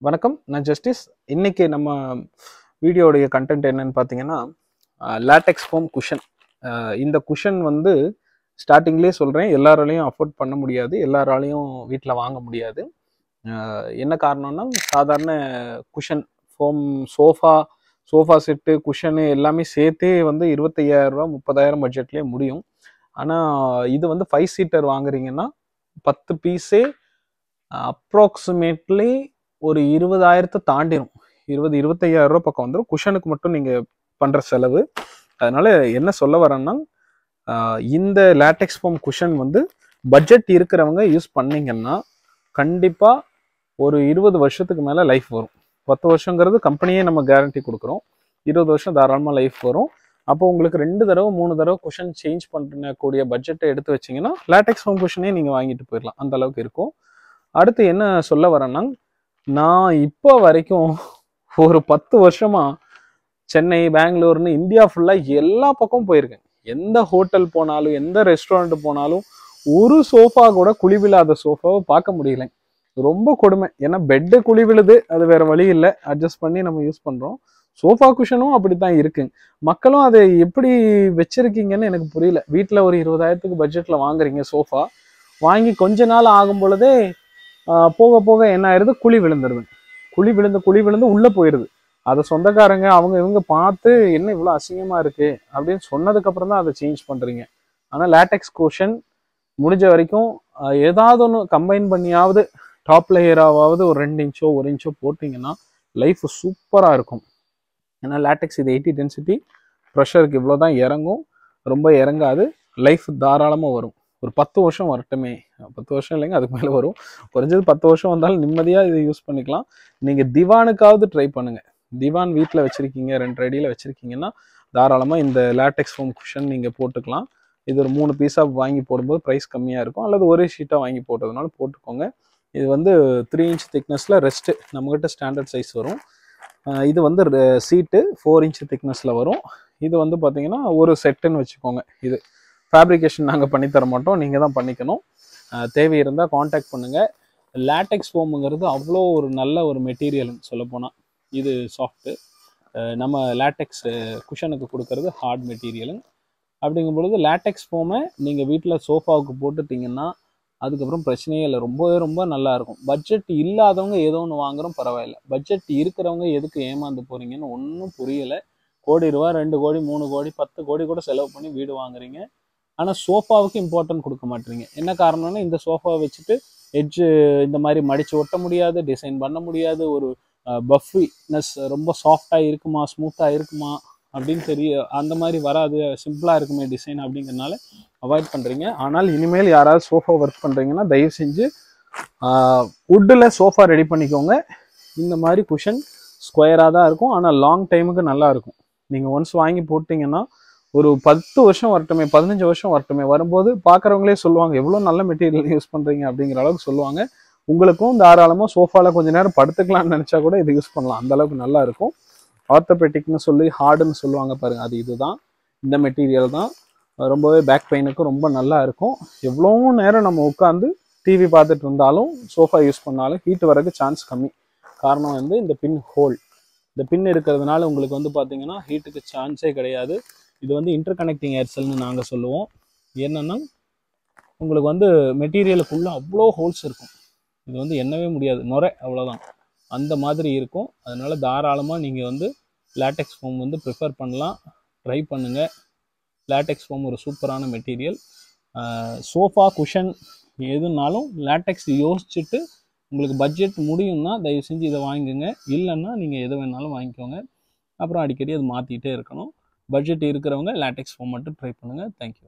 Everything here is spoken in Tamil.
வணக்கம், நான் ஜஸ்டிஸ். இன்னைக்கு நம்ம வீடியோடைய கண்டென்ட் என்னன்னு பார்த்தீங்கன்னா, லேட்டெக்ஸ் ஃபோம் குஷன். இந்த குஷன் வந்து ஸ்டார்டிங்லேயே சொல்கிறேன், எல்லாராலையும் அஃபோர்ட் பண்ண முடியாது, எல்லாராலையும் வீட்டில் வாங்க முடியாது. என்ன காரணம்னா, சாதாரண cushion foam, sofa set, cushion எல்லாமே சேர்த்தே வந்து 25,000 30,000 பட்ஜெட்லேயே முடியும். ஆனால் இது வந்து 5 சீட்டர் வாங்குறீங்கன்னா 10 பீஸே அப்ராக்சிமேட்லி ஒரு 20,000 தாண்டிடும். 25,000 பக்கம் வந்துடும் குஷனுக்கு மட்டும் நீங்கள் பண்ணுற செலவு. அதனால என்ன சொல்ல வரேன்னா, இந்த லேட்டெக்ஸ் ஃபோம் குஷன் வந்து பட்ஜெட் இருக்கிறவங்க யூஸ் பண்ணிங்கன்னா கண்டிப்பாக ஒரு 20 வருஷத்துக்கு மேலே லைஃப் வரும். 10 வருஷங்கிறது கம்பெனியே நம்ம கேரண்டி கொடுக்குறோம். 20 வருஷம் தாராளமாக லைஃப் வரும். அப்போ உங்களுக்கு 2 தடவை 3 தடவை குஷன் சேஞ்ச் பண்ணக்கூடிய பட்ஜெட்டை எடுத்து வச்சிங்கன்னா லேட்டெக்ஸ் ஃபோம் குஷனே நீங்கள் வாங்கிட்டு போயிடலாம், அந்த அளவுக்கு இருக்கும். அடுத்து என்ன சொல்ல வரேன்னா, நான் இப்போ வரைக்கும் ஒரு 10 வருஷமா சென்னை, பெங்களூர்னு இந்தியா ஃபுல்லாக எல்லா பக்கமும் போயிருக்கேன். எந்த ஹோட்டல் போனாலும், எந்த ரெஸ்டாரண்ட் போனாலும் ஒரு சோஃபா கூட குழி விழாத சோஃபாவை பார்க்க முடியல. ரொம்ப கொடுமை. ஏன்னா பெட்டு குழி விழுது, அது வேற வழி இல்லை, அட்ஜஸ்ட் பண்ணி நம்ம யூஸ் பண்ணுறோம். சோஃபா குஷனும் அப்படித்தான் இருக்குங்க. மக்களும் அதை எப்படி வச்சிருக்கீங்கன்னு எனக்கு புரியல. வீட்டில் ஒரு 20,000 பட்ஜெட்டில் வாங்குறீங்க சோஃபா, வாங்கி கொஞ்ச நாள் ஆகும் பொழுதே போக போக என்ன ஆயிடுது, குழி விழுந்துருது. குழி விழுந்து உள்ளே போயிடுது. அதை சொந்தக்காரங்க அவங்க இவங்க பார்த்து என்ன இவ்வளோ அசிங்கமாக இருக்குது அப்படின்னு சொன்னதுக்கப்புறம் தான் அதை சேஞ்ச் பண்ணுறீங்க. ஆனால் லேட்டெக்ஸ் குஷன் முடிஞ்ச வரைக்கும் ஏதாவது ஒன்று கம்பைன் பண்ணியாவது டாப் லேயராவது ஒரு 2 இன்ச்சோ 1 இன்ச்சோ போட்டிங்கன்னா லைஃப் சூப்பராக இருக்கும். ஏன்னா லேட்டெக்ஸ் இது 80 டென்சிட்டி, ப்ரெஷருக்கு இவ்வளோ தான் இறங்கும், ரொம்ப இறங்காது, லைஃப் தாராளமாக வரும். ஒரு 10 வருஷம் வரட்டுமே, 10 வருஷம் இல்லைங்க, அதுக்கு மேலே வரும். குறைஞ்சது 10 வருஷம் வந்தாலும் நிம்மதியாக இதை யூஸ் பண்ணிக்கலாம். நீங்கள் திவானுக்காவது ட்ரை பண்ணுங்கள். திவான் வீட்டில் வச்சுருக்கீங்க, 2 அடியில் வச்சுருக்கீங்கன்னா தாராளமாக இந்த லேட்டெக்ஸ் ஃபோம் குஷன் நீங்கள் போட்டுக்கலாம். இது ஒரு 3 பீஸாக வாங்கி போடும்போது ப்ரைஸ் கம்மியாக இருக்கும், அல்லது ஒரே ஷீட்டாக வாங்கி போட்டதுனால போட்டுக்கோங்க. இது வந்து 3 இன்ச் திக்னஸில் ரெஸ்ட்டு நம்மகிட்ட ஸ்டாண்டர்ட் சைஸ் வரும். இது வந்து சீட்டு 4 இன்ச் திக்னஸில் வரும். இது வந்து பார்த்தீங்கன்னா ஒரு செட்டுன்னு வச்சுக்கோங்க. இது ஃபேப்ரிகேஷன் நாங்கள் பண்ணித்தர மாட்டோம், நீங்கள் தான் பண்ணிக்கணும். தேவை இருந்தால் காண்டாக்ட் பண்ணுங்கள். லேட்டெக்ஸ் ஃபோமுங்கிறது அவ்வளோ ஒரு நல்ல ஒரு மெட்டீரியல்னு சொல்லப்போனால். இது சாஃப்ட்டு, நம்ம லேட்டெக்ஸ் குஷனுக்கு கொடுக்கறது ஹார்ட் மெட்டீரியலுங்க. அப்படிங்கும் பொழுது லேட்டெக்ஸ் ஃபோமை நீங்கள் வீட்டில் சோஃபாவுக்கு போட்டுட்டிங்கன்னா அதுக்கப்புறம் பிரச்சனையே இல்லை, ரொம்பவே ரொம்ப நல்லாயிருக்கும். பட்ஜெட் இல்லாதவங்க ஏதோ ஒன்று வாங்குகிறோம், பரவாயில்ல. பட்ஜெட் இருக்கிறவங்க எதுக்கு ஏமாந்து போகிறீங்கன்னு ஒன்றும் புரியலை. கோடி ரூபா, 2 கோடி 3 கோடி 10 கோடி கூட செலவு பண்ணி வீடு வாங்குறீங்க, ஆனால் சோஃபாவுக்கு இம்பார்ட்டன்ட் கொடுக்க மாட்டீங்க. என்ன காரணம்னா, இந்த சோஃபாவை வச்சுட்டு எட்ஜு இந்த மாதிரி மடித்து ஒட்ட முடியாது, டிசைன் பண்ண முடியாது, ஒரு பஃபினஸ் ரொம்ப சாஃப்டாக இருக்குமா ஸ்மூத்தாக இருக்குமா அப்படின்னு அந்த மாதிரி வராது, சிம்பிளாக இருக்குமே டிசைன் அப்படிங்கிறனால அவாய்ட் பண்ணுறீங்க. ஆனால் இனிமேல் யாராவது சோஃபா ஒர்க் பண்ணுறீங்கன்னா தயவு செஞ்சு வுட்டில் சோஃபா ரெடி பண்ணிக்கோங்க. இந்த மாதிரி குஷன் ஸ்கொயராக தான் இருக்கும், ஆனால் லாங் டைமுக்கு நல்லா இருக்கும். நீங்கள் ஒன்ஸ் வாங்கி போட்டிங்கன்னா ஒரு 10 வருஷம் வரட்டுமே, 15 வருஷம் வரட்டுமே, வரும்போது பார்க்குறவங்களே சொல்லுவாங்க எவ்வளோ நல்ல மெட்டீரியல் யூஸ் பண்ணுறீங்க அப்படிங்கிற அளவுக்கு சொல்லுவாங்க. உங்களுக்கும் தாராளமாக சோஃபாவில் கொஞ்சம் நேரம் படுத்துக்கலாம்னு நினச்சா கூட இது யூஸ் பண்ணலாம், அந்தளவுக்கு நல்லா இருக்கும். ஆர்த்தோபெட்டிக்னு சொல்லி ஹார்டுன்னு சொல்லுவாங்க பாருங்கள், அது இதுதான், இந்த மெட்டீரியல் தான். ரொம்பவே பேக் பெயினுக்கு ரொம்ப நல்லா இருக்கும். எவ்வளோ நேரம் நம்ம உட்காந்து டிவி பார்த்துட்டு இருந்தாலும் சோஃபா யூஸ் பண்ணாலும் ஹீட் வரதுக்கு சான்ஸ் கம்மி. காரணம் வந்து இந்த பின் ஹோல், இந்த பின் இருக்கிறதுனால உங்களுக்கு வந்து பார்த்தீங்கன்னா ஹீட்டுக்கு சான்ஸே கிடையாது. இது வந்து இன்டர் கனெக்டிங் ஏர்செல்னு நாங்கள் சொல்லுவோம். என்னென்னா உங்களுக்கு வந்து மெட்டீரியலுக்குள்ளே அவ்வளோ ஹோல்ஸ் இருக்கும், இது வந்து எண்ணவே முடியாது, நுரை அவ்வளோதான், அந்த மாதிரி இருக்கும். அதனால் தாராளமாக நீங்கள் வந்து லேட்டெக்ஸ் ஃபோம் வந்து ப்ரிஃபர் பண்ணலாம், ட்ரை பண்ணுங்கள். லேட்டெக்ஸ் ஃபோம் ஒரு சூப்பரான மெட்டீரியல். சோஃபா குஷன் எதுனாலும் லேட்டெக்ஸ் யோசிச்சுட்டு உங்களுக்கு பட்ஜெட் முடியும்னா தயவு செஞ்சு இதை வாங்குங்க, இல்லைன்னா நீங்கள் எதை வேணாலும் வாங்கிக்கோங்க. அப்புறம் அடிக்கடி அது மாற்றிக்கிட்டே இருக்கணும். பட்ஜெட் இருக்கிறவங்க லேட்டெக்ஸ் ஃபோம் மட்டும் ட்ரை பண்ணுங்கள். தேங்க்யூ.